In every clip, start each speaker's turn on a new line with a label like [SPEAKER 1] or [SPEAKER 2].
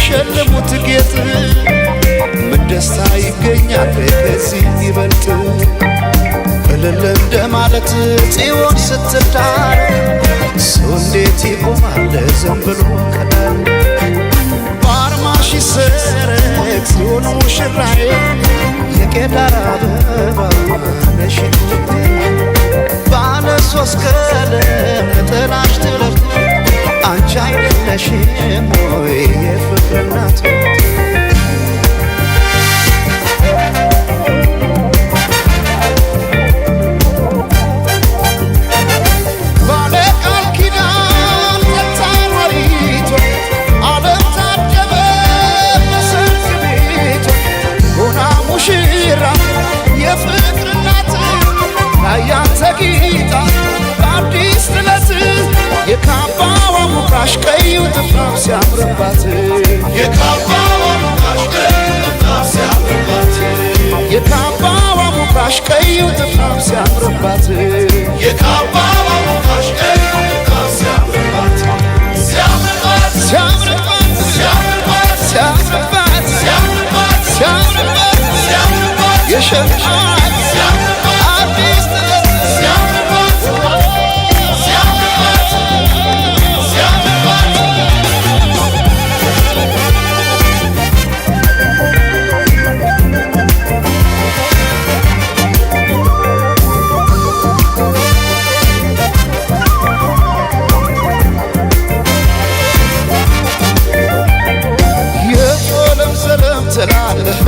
[SPEAKER 1] ሸልሙት ጌጥ ምን ደስታ ይገኛል ከዚህ ይበልጥ እልል እንደማለት ጽዮን ስትዳር ሰው እንዴት ይቆማል ዝም ብሎ ከዳር በአርማሽ ይሰረቅ ጽዮን ሙሽራዬ የቄዳር አበባ ነሽ ባለ ሶስት ቀለም ነጠላሽ ትለብጥ አንቺ አይደለሽም ወይ የፍቅር እናት ባለ ቃል ኪዳን ተታወሪቶ ዓለም ታደበ በሰርግ ቤቶ ሆና ሙሽራ የፍቅር እናት ላያንተ ጌታ በአዲስ ጥለት የካባዋ ሙቃሽ ቀዩ ጥፍራፍ ሲያምርባት የካባዋ ሙቃሽ ቀዩ ጥፍራፍ ሲያምርባት የካባዋ ሙቃሽ ቀዩ ጥፍራፍ ሲያምርባት የካባዋ ሙቃሽ ቀዩ ጥፍራፍ ሲያምርባት ሲያምርባት ሲያምርባት ሲያምርባት ሲያምርባት ሲያምርባት ሲያምርባት ሲያምርባት የሸምዓት ሲያምርባት አዲስ ጥለት ሲያምርባት የቶለም ሰለም ትላለህ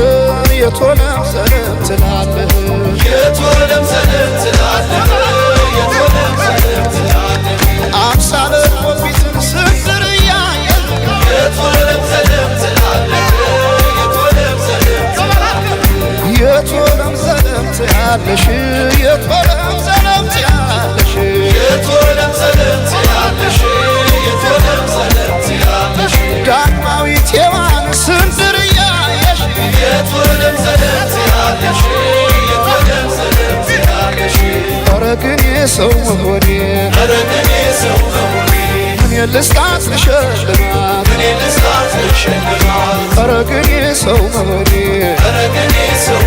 [SPEAKER 1] የቶለም ሰለም ትላለህ የቶለም ሰለም ትላለህ አምሳለ ሞቢትን ስንድርያ የቶለም ሰለም ትላለህ የቶለም ሰለም ትላለህ የቶለም ሰለም ትያለሽ የቶለም ሰለም ትያለሽ የቶለም ሰለም ትያለሽ የቶለም ሰለም ትያለሽ ዳግማዊት ሔዋን ስንድርያ የቶለም ሰለም ትያለሽ የቶለም ሰለም ትያለሽ ኧረ ግን የሰው መሆኔ ኧረ ግን የሰው መሆኔ ምን ልስጣት ልሸልማት ምን ልስጣት ልሸልማት ኧረ ግን የሰው መሆኔ ኧረ ግን የሰው